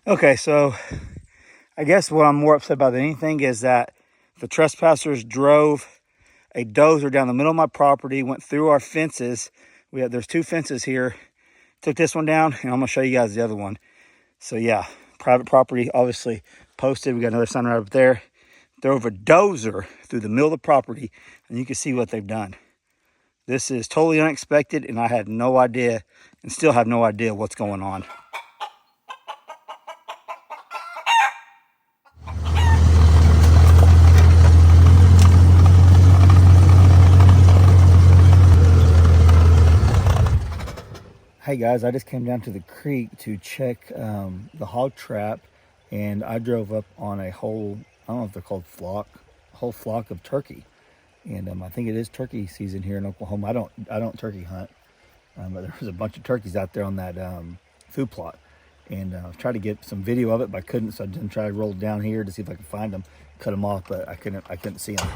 Okay, so I guess what I'm more upset about than anything is that the trespassers drove a dozer down the middle of my property, went through our fences. There's 2 fences here. Took this one down, and I'm gonna show you guys the other one. So yeah, private property, obviously posted. We got another sign right up there. Drove a dozer through the middle of the property, and you can see what they've done. This is totally unexpected, and I had no idea, and still have no idea what's going on. Hey guys, I just came down to the creek to check the hog trap, and I drove up on a whole, I don't know if they're called a whole flock of turkey. And I think it is turkey season here in Oklahoma. I don't turkey hunt, but there was a bunch of turkeys out there on that food plot. And I tried to get some video of it, but I couldn't, so I didn't try to roll down here to see if I could find them, cut them off, but I couldn't see them.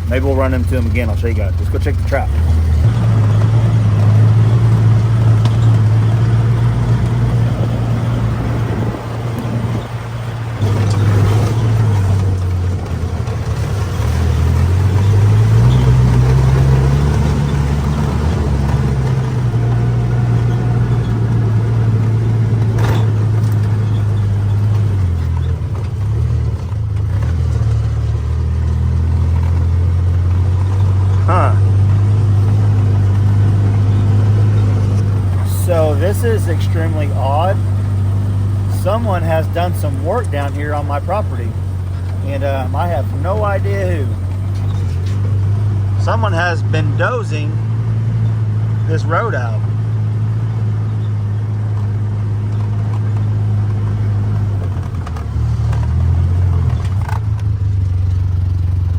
Maybe we'll run into them again. I'll show you guys. Let's go check the trap. So this is extremely odd. Someone has done some work down here on my property, and I have no idea who. Someone has been dozing this road out.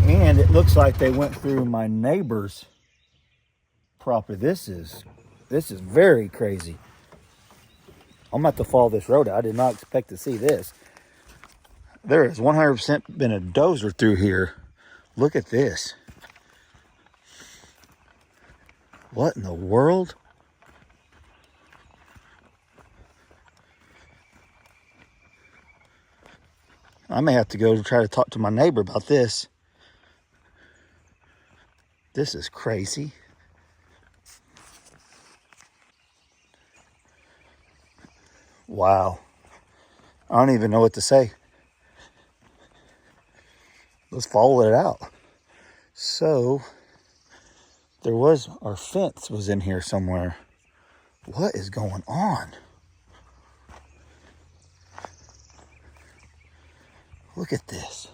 And it looks like they went through my neighbor's property. This is very crazy. I'm gonna have to follow this road. I did not expect to see this. There has 100% been a dozer through here. Look at this. What in the world? I may have to go to try to talk to my neighbor about this. This is crazy. Wow. I don't even know what to say. Let's follow it out. So, our fence was in here somewhere. What is going on? Look at this.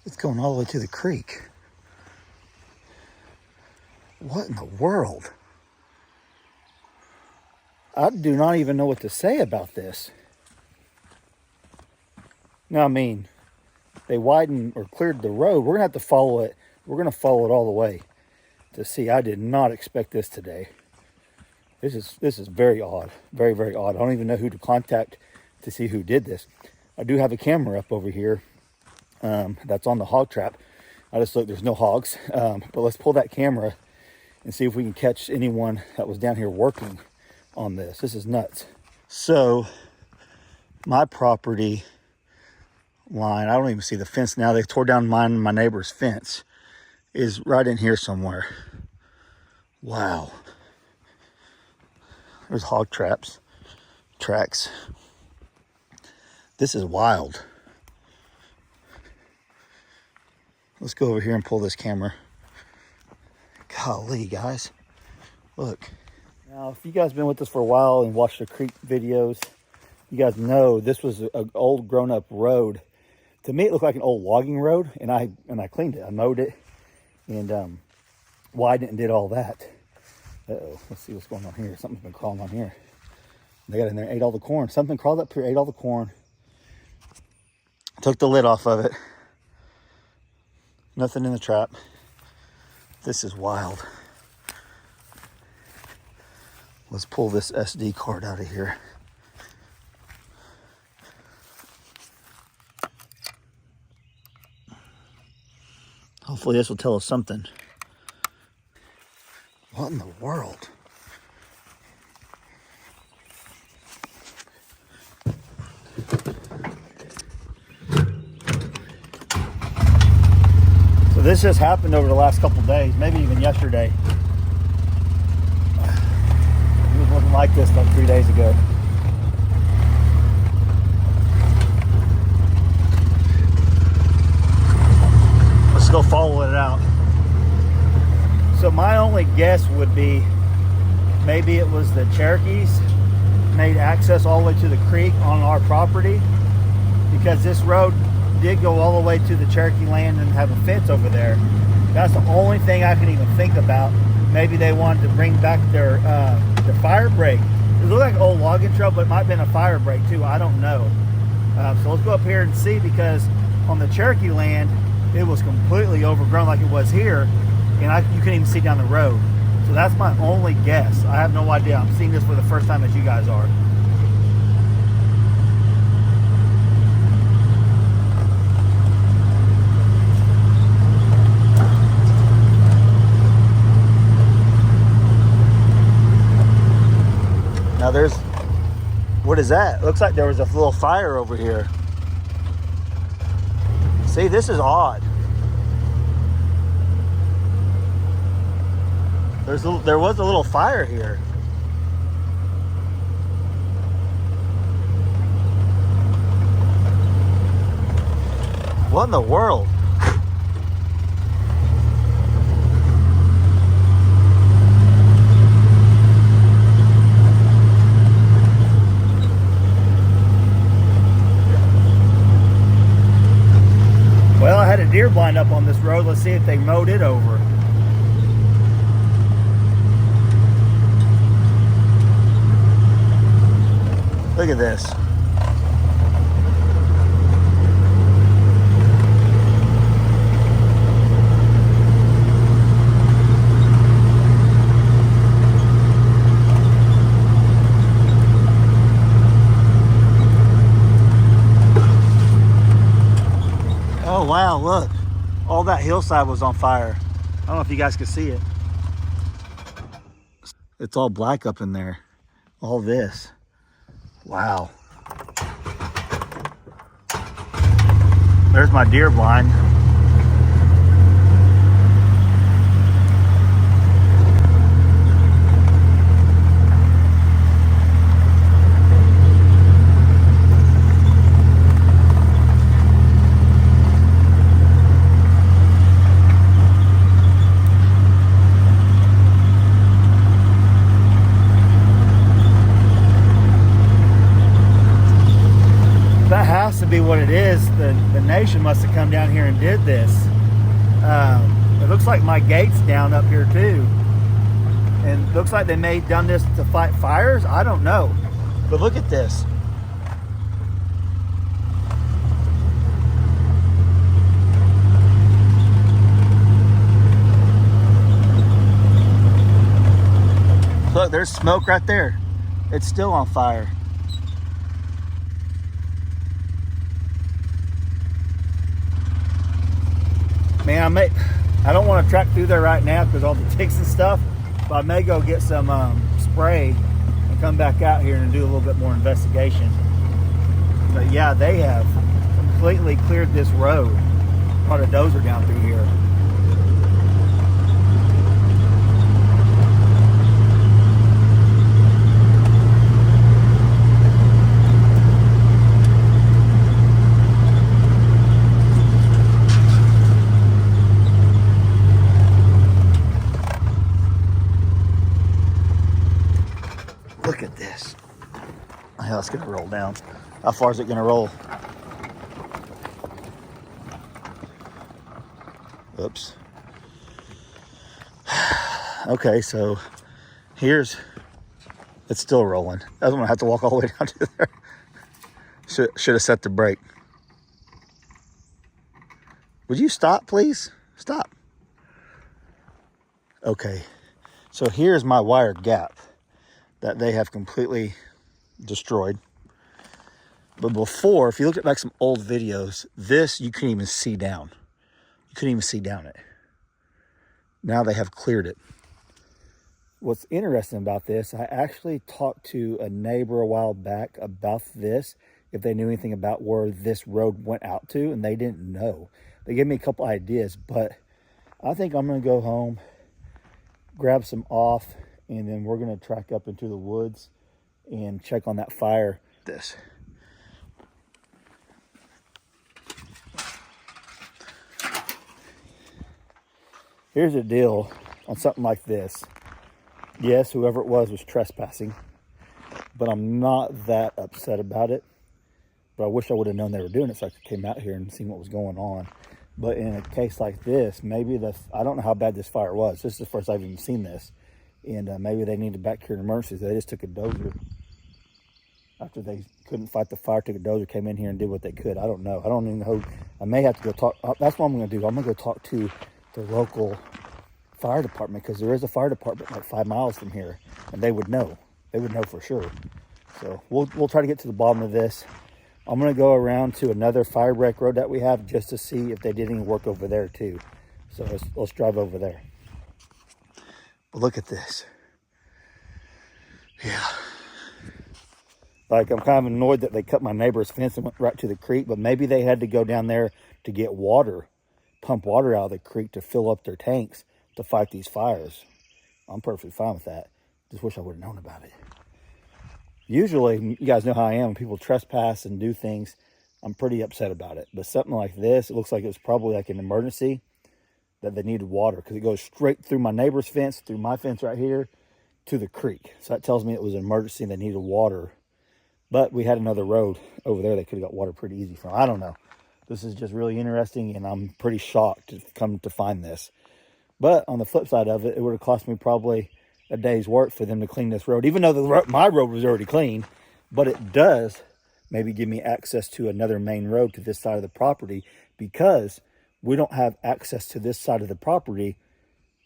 It's going all the way to the creek. What in the world? I do not even know what to say about this. Now, I mean, they widened or cleared the road. We're gonna have to follow it. We're gonna follow it all the way to see. I did not expect this today. This is very odd. Very, very odd. I don't even know who to contact to see who did this. I do have a camera up over here that's on the hog trap. I just looked, there's no hogs. But let's pull that camera and see if we can catch anyone that was down here working on this. This is nuts. So my property line, I don't even see the fence now. They tore down my neighbor's fence, is right in here somewhere. Wow. There's hog tracks. This is wild. Let's go over here and pull this camera. Golly, guys. Look. Now, if you guys been with us for a while and watched the creek videos, you guys know this was an old grown-up road. To me, it looked like an old logging road, and I cleaned it. I mowed it and widened it and did all that. Uh-oh, let's see what's going on here. Something's been crawling on here. They got in there and ate all the corn. Something crawled up here, ate all the corn. Took the lid off of it. Nothing in the trap. This is wild. Let's pull this SD card out of here. Hopefully this will tell us something. What in the world? So this just happened over the last couple of days, maybe even yesterday. It wasn't like this like 3 days ago. Let's go follow it out. So my only guess would be maybe it was the Cherokees made access all the way to the creek on our property, because this road did go all the way to the Cherokee land and have a fence over there. That's the only thing I can even think about. Maybe they wanted to bring back their fire break. It looked like an old logging trail, but it might have been a fire break too. I don't know. So let's go up here and see, because on the Cherokee land, it was completely overgrown like it was here, and you couldn't even see down the road. So that's my only guess. I have no idea. I'm seeing this for the first time as you guys are. Now there's, what is that? Looks like there was a little fire over here. See, this is odd. There was a little fire here. What in the world? Well, I had a deer blind up on this road. Let's see if they mowed it over. Look at this. Oh wow, look. All that hillside was on fire. I don't know if you guys can see it. It's all black up in there. All this. Wow. There's my deer blind. Has to be what it is. The nation must have come down here and did this. It looks like my gate's down up here too, and looks like they may have done this to fight fires. I don't know, but look at this. Look, there's smoke right there. It's still on fire. Man, I don't want to track through there right now because all the ticks and stuff, but I may go get some spray and come back out here and do a little bit more investigation. But yeah, they have completely cleared this road. Brought a dozer down through here. Look at this. Yeah, it's gonna roll down. How far is it gonna roll? Oops. Okay, so it's still rolling. I'm gonna have to walk all the way down to there. Should have set the brake. Would you stop, please? Stop. Okay, so here's my wire gap that they have completely destroyed. But before, if you look at like some old videos, this you can't even see down. You couldn't even see down it. Now they have cleared it. What's interesting about this, I actually talked to a neighbor a while back about this, if they knew anything about where this road went out to, and they didn't know. They gave me a couple ideas, but I think I'm going to go home, grab some off, and then we're going to track up into the woods and check on that fire. Here's the deal on something like this. Yes, whoever it was trespassing, but I'm not that upset about it. But I wish I would have known they were doing it so I could came out here and seen what was going on. But in a case like this, maybe I don't know how bad this fire was. This is the first I've even seen this. And maybe they needed back here in emergencies. They just took a dozer. After they couldn't fight the fire, took a dozer, came in here and did what they could. I don't know. I don't even know. I may have to go talk. That's what I'm going to do. I'm going to go talk to the local fire department, because there is a fire department like 5 miles from here, and they would know. They would know for sure. So we'll try to get to the bottom of this. I'm going to go around to another fire break road that we have just to see if they did any work over there too. So let's drive over there. But look at this. Yeah. Like, I'm kind of annoyed that they cut my neighbor's fence and went right to the creek, but maybe they had to go down there to get water, pump water out of the creek to fill up their tanks to fight these fires. I'm perfectly fine with that. Just wish I would have known about it. Usually, you guys know how I am. When people trespass and do things, I'm pretty upset about it. But something like this, it looks like it was probably like an emergency that they needed water, because it goes straight through my neighbor's fence, through my fence right here, to the creek. So that tells me it was an emergency and they needed water. But we had another road over there they could have got water pretty easy from. I don't know. This is just really interesting, and I'm pretty shocked to come to find this. But on the flip side of it, it would have cost me probably a day's work for them to clean this road, even though my road was already clean. But it does maybe give me access to another main road to this side of the property, because we don't have access to this side of the property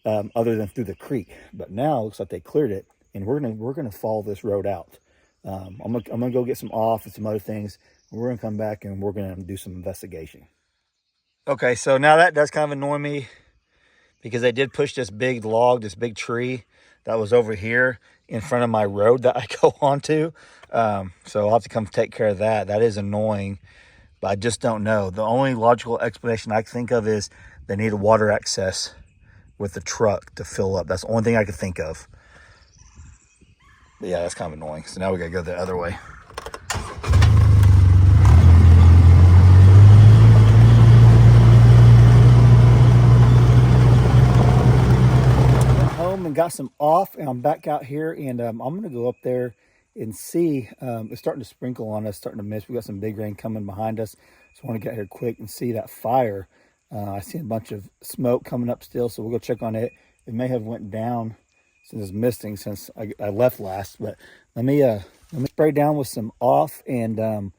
other than through the creek. But now it looks like they cleared it, and we're gonna follow this road out. I'm gonna go get some off and some other things. We're gonna come back and we're gonna do some investigation. Okay, so now that does kind of annoy me, because they did push this big log, this big tree that was over here in front of my road that I go onto. So I'll have to come take care of that. That is annoying, but I just don't know. The only logical explanation I can think of is they needed water access with the truck to fill up. That's the only thing I could think of. But yeah, that's kind of annoying. So now we gotta go the other way. And got some off, and I'm back out here, and I'm gonna go up there and see. It's starting to sprinkle on us, starting to mist. We got some big rain coming behind us, so I want to get here quick and see that fire. I see a bunch of smoke coming up still, so we'll go check on it. It may have went down since it's misting since I left last, but let me spray down with some off, and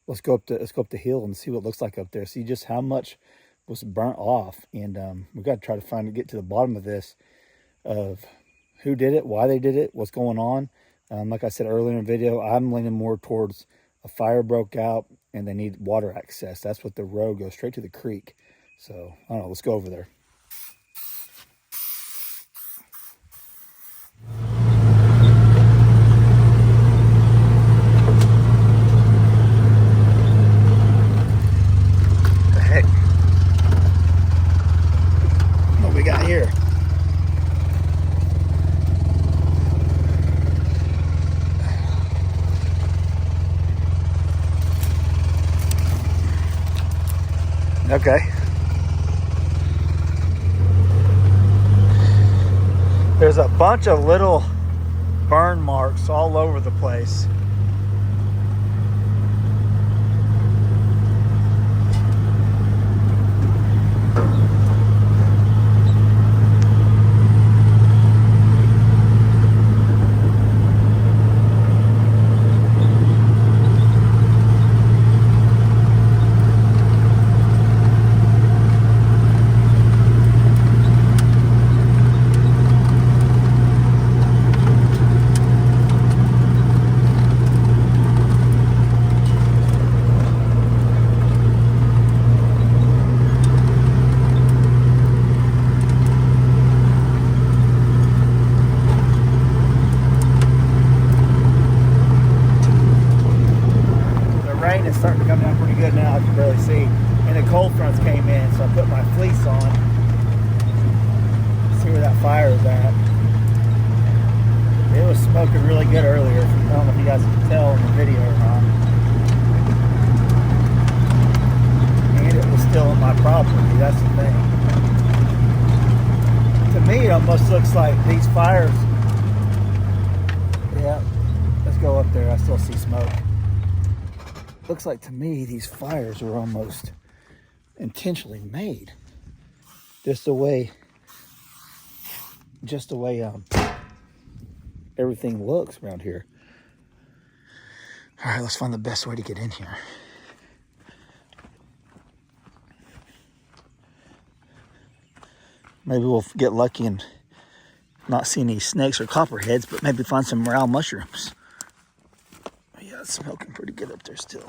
let's go up the hill and see what it looks like up there. See just how much was burnt off, and we got to try to get to the bottom of this, of who did it, why they did it, what's going on. Like I said earlier in the video, I'm leaning more towards a fire broke out and they need water access. That's what the road goes straight to the creek. So I don't know, let's go over there. What the heck? What we got here? Okay. There's a bunch of little burn marks all over the place. come down pretty good now. I can barely see. And the cold fronts came in, so I put my fleece on. See where that fire is at. It was smoking really good earlier. I don't know if you guys can tell in the video or not. And it was still on my property. That's the thing. To me, it almost looks like these fires. Yeah, let's go up there. I still see smoke. Looks like to me these fires were almost intentionally made. Just the way everything looks around here. All right, let's find the best way to get in here. Maybe we'll get lucky and not see any snakes or copperheads, but maybe find some morel mushrooms. Yeah, it's smoking pretty good up there still.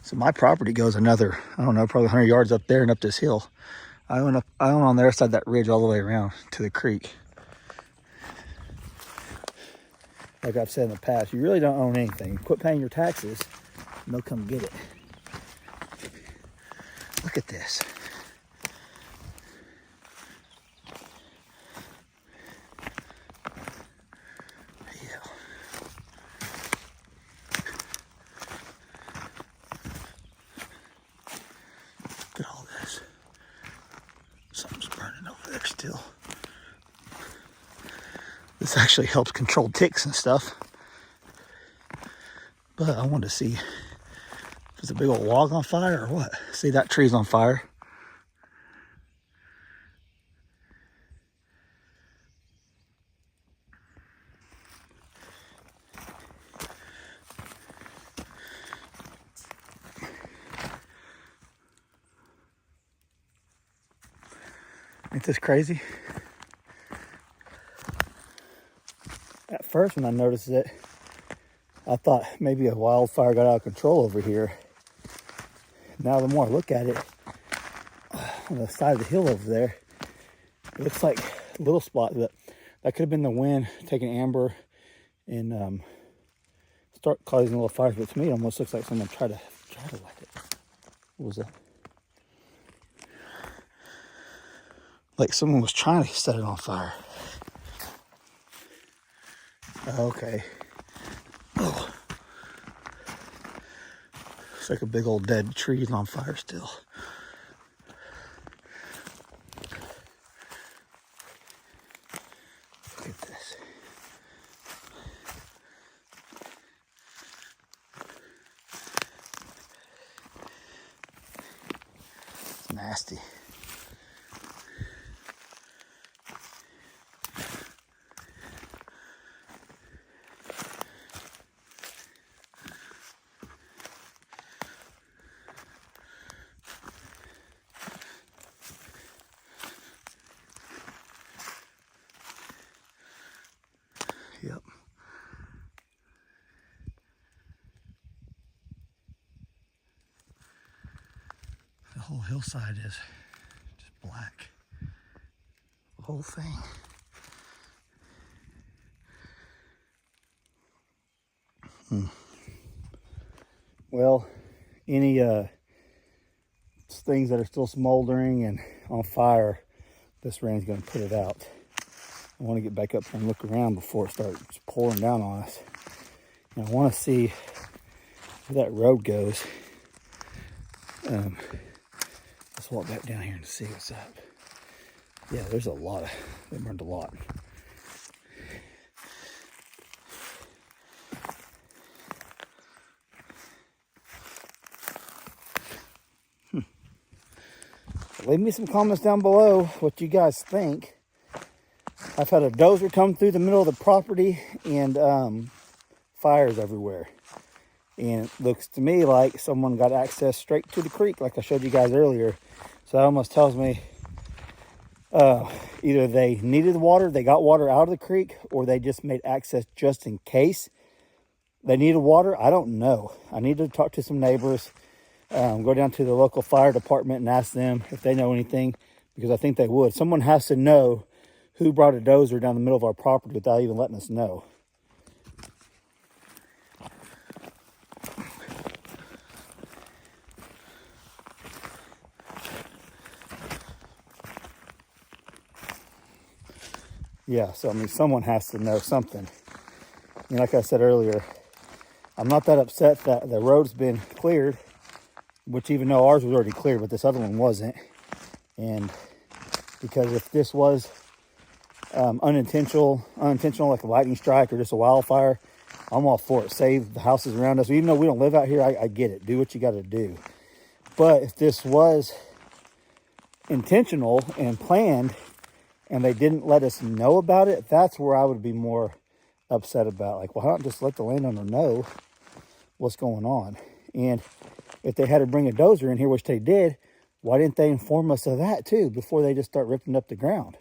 So my property goes another, I don't know, probably 100 yards up there and up this hill. I own on the other side of that ridge all the way around to the creek. Like I've said in the past, you really don't own anything. Quit paying your taxes and they'll come get it. Look at this. Look at all this. Something's burning over there still. This actually helps control ticks and stuff. But I wanted to see if there's a big old log on fire or what. See, that tree's on fire. Ain't this crazy? At first when I noticed it, I thought maybe a wildfire got out of control over here. Now the more I look at it, on the side of the hill over there, it looks like a little spot, but that could have been the wind taking amber and start causing little fires. But to me, it almost looks like someone tried to light it. What was that? Like someone was trying to set it on fire. Okay. Oh. It's like a big old dead tree on fire still. Look at this. It's nasty. Yep. The whole hillside is just black. The whole thing. Well, any things that are still smoldering and on fire, this rain's going to put it out. I want to get back up there and look around before it starts pouring down on us. And I want to see where that road goes. Let's walk back down here and see what's up. Yeah, there's a lot of, they burned a lot. Leave me some comments down below what you guys think. I've had a dozer come through the middle of the property and fires everywhere. And it looks to me like someone got access straight to the creek like I showed you guys earlier. So that almost tells me either they needed water, they got water out of the creek, or they just made access just in case they needed water. I don't know. I need to talk to some neighbors, go down to the local fire department and ask them if they know anything, because I think they would. Someone has to know who brought a dozer down the middle of our property without even letting us know. Yeah, so I mean, someone has to know something. And like I said earlier, I'm not that upset that the road's been cleared, which even though ours was already cleared, but this other one wasn't. And because if this was unintentional, like a lightning strike or just a wildfire, I'm all for it. Save the houses around us. Even though we don't live out here, I get it. Do what you got to do. But if this was intentional and planned and they didn't let us know about it, that's where I would be more upset about. Like, well, why not just let the landowner know what's going on? And if they had to bring a dozer in here, which they did, why didn't they inform us of that too before they just start ripping up the ground?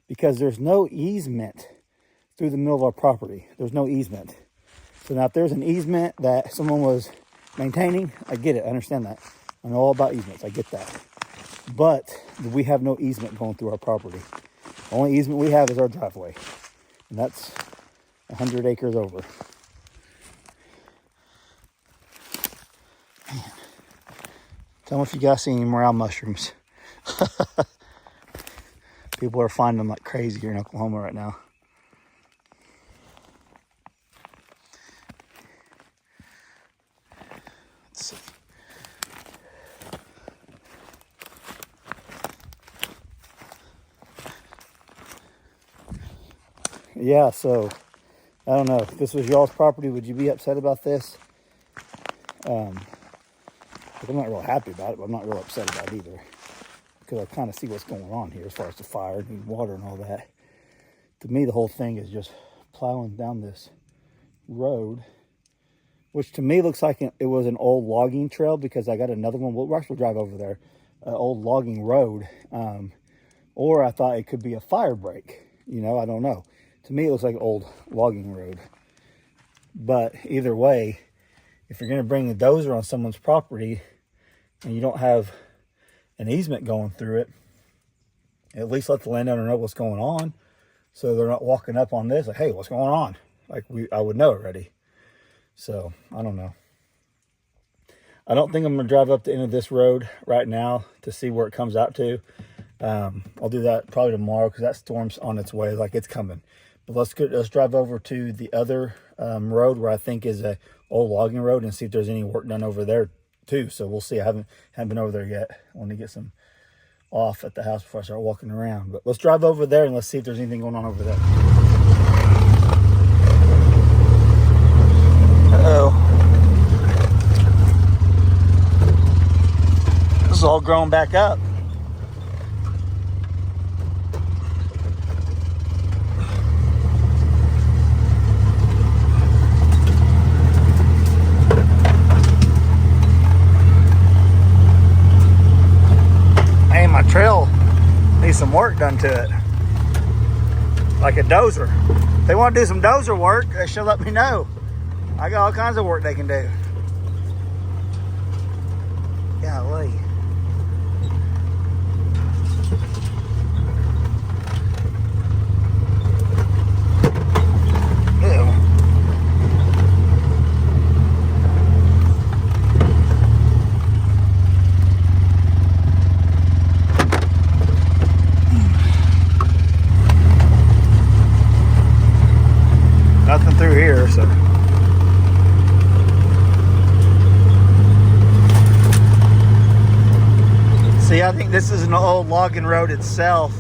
Because there's no easement through the middle of our property. There's no easement. So now if there's an easement that someone was maintaining, I get it. I understand that. I know all about easements. I get that. But we have no easement going through our property. The only easement we have is our driveway. And that's 100 acres over. Man. Tell me if you guys see any morale mushrooms. People are finding them like crazy here in Oklahoma right now. Let's see. Yeah, so I don't know. If this was y'all's property, would you be upset about this? I'm not real happy about it, but I'm not real upset about it either. Because I kind of see what's going on here as far as the fire and water and all that. To me, the whole thing is just plowing down this road, which to me looks like it was an old logging trail, because I got another one. We'll actually drive over there, an old logging road. Or I thought it could be a fire break. You know, I don't know. To me, it looks like an old logging road. But either way, if you're going to bring a dozer on someone's property and you don't have an easement going through it, at least let the landowner know what's going on, so they're not walking up on this like, hey, what's going on? Like I would know already. So I don't know. I don't think I'm going to drive up the end of this road right now to see where it comes out to. I'll do that probably tomorrow, because that storm's on its way, like it's coming. But let's drive over to the other road where I think is a old logging road and see if there's any work done over there too. So we'll see. I haven't been over there yet. I want to get some off at the house before I start walking around. But let's drive over there and let's see if there's anything going on over there. Uh-oh. This is all grown back up. My trail needs some work done to it, like a dozer. If they want to do some dozer work, they should let me know. I got all kinds of work they can do. Golly. Ew. Nothing through here, so. See, I think this is an old logging road itself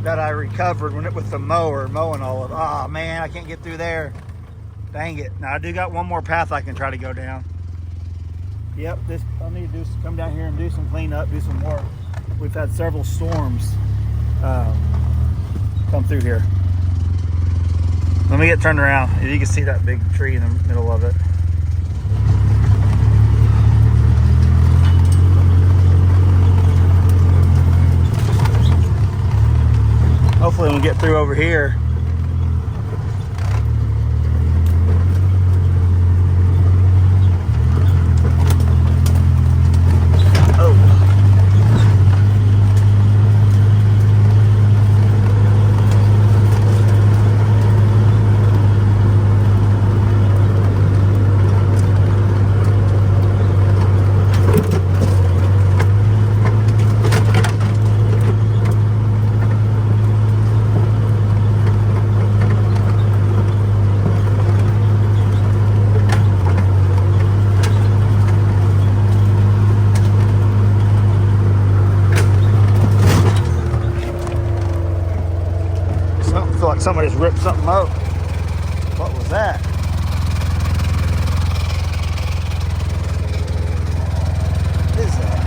that I recovered with the mower mowing all of it. Oh man, I can't get through there. Dang it. Now I do got one more path I can try to go down. Yep, I need to come down here and do some cleanup, do some work. We've had several storms come through here. Let me get turned around. You can see that big tree in the middle of it. Hopefully we'll get through over here. like somebody just ripped something out. What was that? What is that?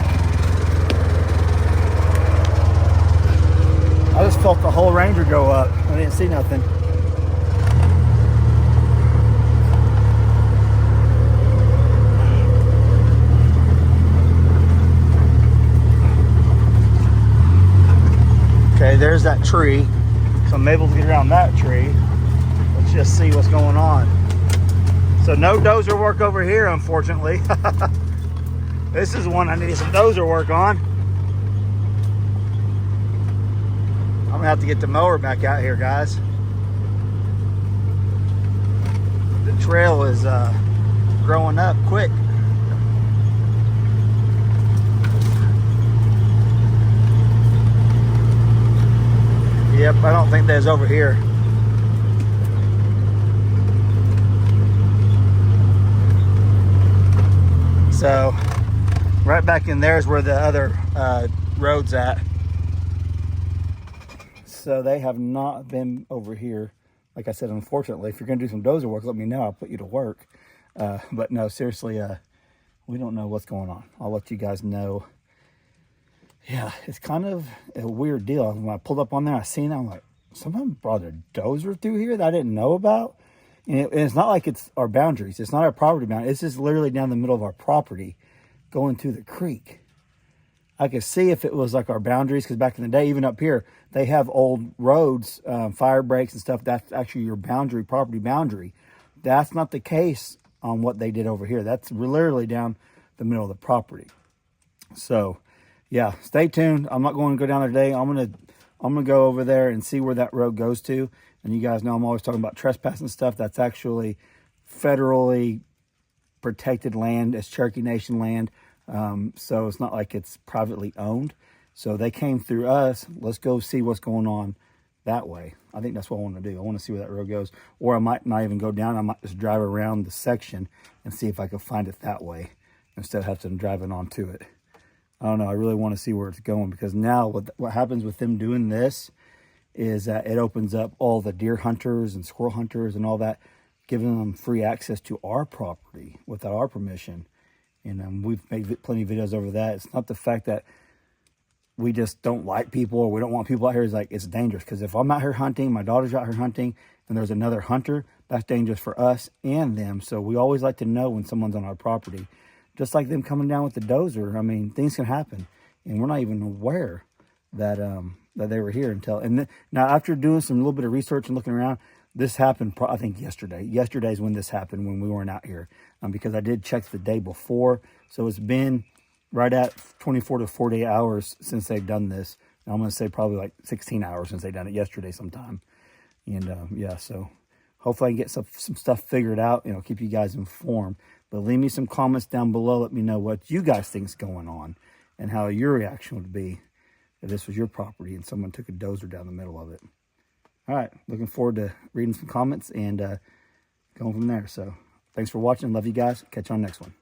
I just felt the whole Ranger go up. I didn't see nothing. Okay, there's that tree. So I'm able to get around that tree. Let's just see what's going on. So no dozer work over here, unfortunately. This is one I need some dozer work on. I'm gonna have to get the mower back out here, guys. The trail is growing up quick. Yep, I don't think there's over here. So right back in there is where the other road's at. So they have not been over here. Like I said, unfortunately, if you're gonna do some dozer work, let me know, I'll put you to work. But no, seriously, we don't know what's going on. I'll let you guys know. Yeah, it's kind of a weird deal. When I pulled up on there, I seen it, I'm like, someone brought a dozer through here that I didn't know about. And it's not like it's our boundaries. It's not our property boundary. It's just literally down the middle of our property going through the creek. I could see if it was like our boundaries, because back in the day, even up here, they have old roads, fire breaks and stuff. That's actually your boundary, property boundary. That's not the case on what they did over here. That's literally down the middle of the property. So yeah, stay tuned. I'm not going to go down there today. I'm gonna go over there and see where that road goes to. And you guys know I'm always talking about trespassing stuff. That's actually federally protected land. It's Cherokee Nation land. So it's not like it's privately owned. So they came through us. Let's go see what's going on that way. I think that's what I want to do. I want to see where that road goes. Or I might not even go down. I might just drive around the section and see if I can find it that way instead of having to drive it onto it. I don't know. I really want to see where it's going, because now what happens with them doing this is that it opens up all the deer hunters and squirrel hunters and all that, giving them free access to our property without our permission. And we've made plenty of videos over that. It's not the fact that we just don't like people or we don't want people out here. It's like, it's dangerous, because if I'm out here hunting, my daughter's out here hunting, and there's another hunter, that's dangerous for us and them. So we always like to know when someone's on our property. Just like them coming down with the dozer. I mean, things can happen, and we're not even aware that that they were here until. And now, after doing some little bit of research and looking around, this happened. I think yesterday. Yesterday's when this happened, when we weren't out here, because I did check the day before. So it's been right at 24 to 48 hours since they've done this. And I'm going to say probably like 16 hours since they've done it yesterday sometime. And yeah, so hopefully I can get some stuff figured out. Keep you guys informed. But leave me some comments down below. Let me know what you guys think's going on and how your reaction would be if this was your property and someone took a dozer down the middle of it. All right, looking forward to reading some comments and going from there. So thanks for watching. Love you guys. Catch you on the next one.